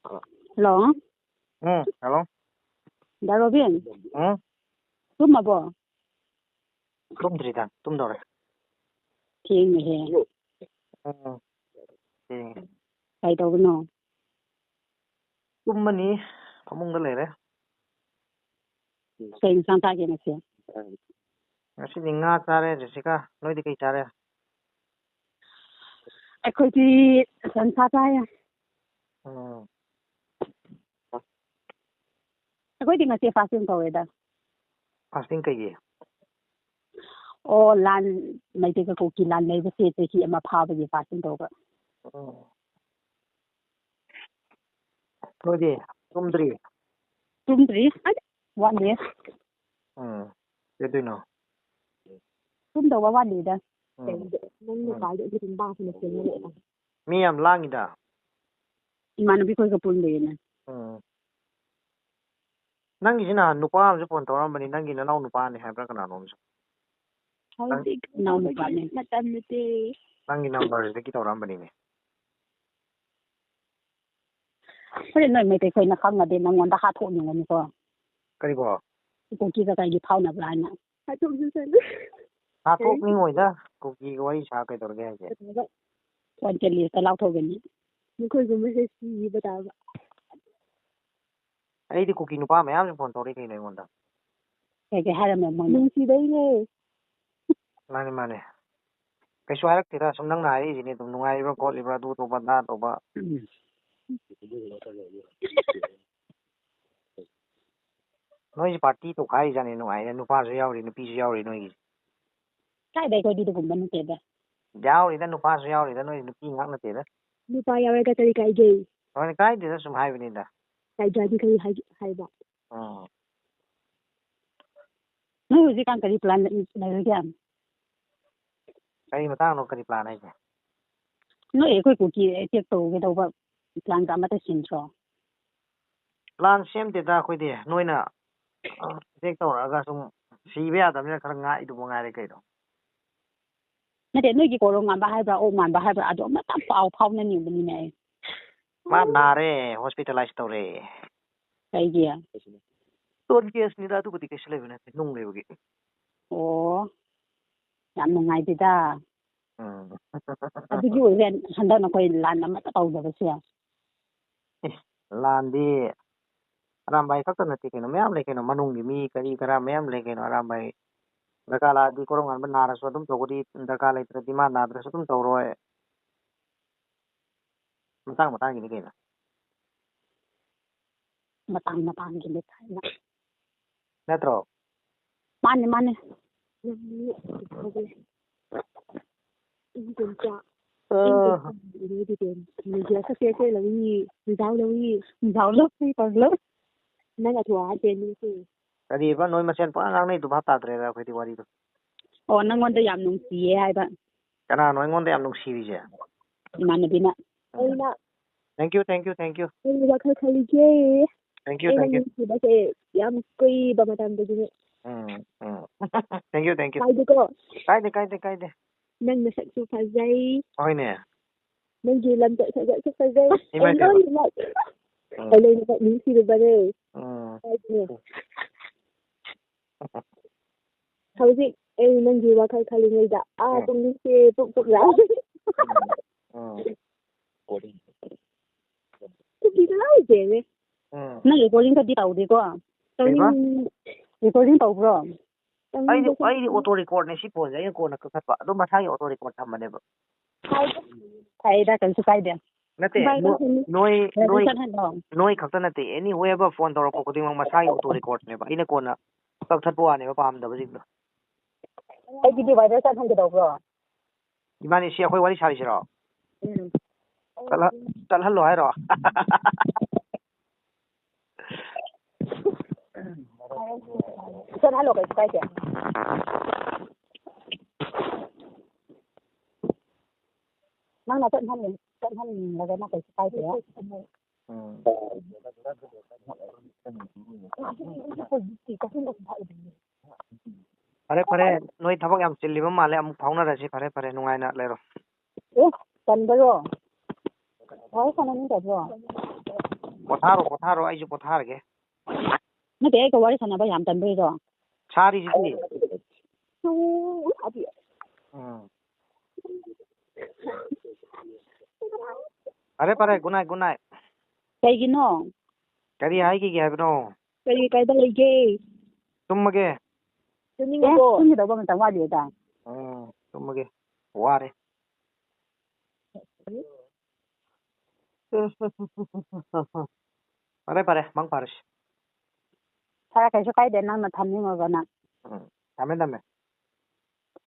Hello? Hello? Darobin? Tumabo? Tumdrida, tumdore. King here. I don't know. Tumani, among the lady. Saying Santa Genesis. Sitting not Jessica, no the Kitare. I could see Santa. I could think I see fasting for it. Fasting Kay. Or land may take a cookie land never say that he am a part of the fasting over. No, dear, Tumdri. 1 day. You do know. Tum over 1 day. Me, I'm Langida. Man, because of Punday. Nangina, Nupa, the Pontoram, but Nangina, no Nupan, have recognized. How big now, maternity? Nangi number is the Kito Rambani. But no, make a kind of hunger, then on the heart home on for. Caribo. You give a kind of pound of line. I told you, I told me with that cookie, why is Haka or Gay? One can leave the loud organ. Because the message see but I need the cookie no palm, I am upon Toric in a wonder. I had a moment. Money. Casual Tira, some young eyes in it, no I ever call Libra do over that over. Noisy party to Kais and no I and no pass out in the PCR noise. I beg I did a woman together. Dow is no pass out in the noise in the theatre. You buy a regular gay. When a guy did some high in there. I radically high back. No, you can't replan again. Cái mà tao nó cái plan này. No, a quick cookie, take with over plan gamma central. Plan xem thì ta khuyên đi, nuôi nè, take tàu ra cái sum, xí bé tầm này khăng ngại đủ ngay đấy cái đó. Nè, nếu như cô làm bài bà ôm làm bài bà ở đó mà tao phao nên nhiều bên này. Mà nà re, hospitalized tàu re. Cái gì à? Tuần kia sinh ra tụi cái cái này bên nung này vậy. Ồ, làm một ngày thì ta. Abi ju ren handa na koy lan na mataw da siya. Lan di Rambai khắc na tike no mayam leke no manung gi mi kari kara mayam leke no Rambai dakala di korongan benara so tum togodi dakala itra di mana dra so tum tawroe matang gini kena Matang gini tayo. netro Mane. Mình sẽ xe là gì? Mình giàu lắm hay còn lắm. Nó là thua trên như thế. Cái gì vậy? Nói mà xem phá ngang này tụi bác ta rồi ra phải đi vào đi thôi. Ồ, nó ngon tới yam nung xì hay bạn? Cái nào nói ngon tới yam nung xì đi chứ? Mà nó bên ạ. Thank you. Mình là khơi khơi ghê. Thank you. Thì bác sẽ yam quỳ bà mà tạm được như Thank you. Cái đi cô. Cái đi. Nâng nó sẽ chụp phải dây. Ôi nè. Nâng gì làm chạy chụp phải dây. Em ơi lại. Ở đây nó đứng xì được bà đây. Thôi gì em nâng gì vào khơi khơi người đã. Tung đi xe tục ra. Cái gì đó là gì vậy? Nó recording cái đi tàu đi qua. Recording tàu bro. Ai đi auto record này ship rồi, anh cô nó cứ phát bạ, đó mà thay auto record thầm mà này vậy. Thay ra cần sự thay đi. Nè, noi khắc tên nè, anyway ba phone tàu có tiếng mà thay auto record này vậy, anh cô nó các thật bùa này mà pam đâu vậy đó. Ai đi vai ra sang thằng cái đâu bro. Imani siya khoi wali sari siro. Tal hello hai ro. Sơn hello cái gì? Mang nó tận thân là cái nó cái tay thế á. Pare noi thabak yam chilliba male amuk phauna ra si pare nungai na lero. Kan bro. Thôi sao nó như vậy bro? ꯄꯣꯊꯥꯔꯣ ꯑꯩꯁꯨ ꯄꯣꯊꯥꯔꯒꯦ. ꯅꯠꯇꯦ ꯑꯩꯒ ꯋꯥꯔꯤ ꯁꯥꯟꯅꯕ ꯌꯥꯝ ꯇꯟꯕꯩꯔꯣ? ꯁꯥꯔꯤꯁꯤꯗꯤ. ꯐꯔꯦ good night. ꯀꯩꯒꯤꯅꯣ? ꯀꯔꯤ ꯍꯥꯏꯈꯤꯒꯦ ꯍꯥꯏꯕꯅꯣ? ꯀꯥꯏꯗ ꯂꯩꯒꯦ? ꯇꯨꯝꯃꯒꯦ. ꯇꯨꯝꯅꯤꯡꯉꯕꯣ? ꯇꯨꯝꯒꯗꯧꯕ ꯃꯇꯝ ꯋꯥꯠꯂꯤꯗ. ꯇꯨꯝꯃꯒꯦ. ꯋꯥꯔꯦ. ꯐꯔꯦ ꯃꯪ ꯐꯔꯁꯤ. ꯐꯔꯦ ꯀꯩꯁꯨ ꯀꯥꯏꯗꯦ ꯅꯪꯅ ꯊꯝꯅꯤꯡꯉꯒꯅ. ꯊꯝꯃꯦ.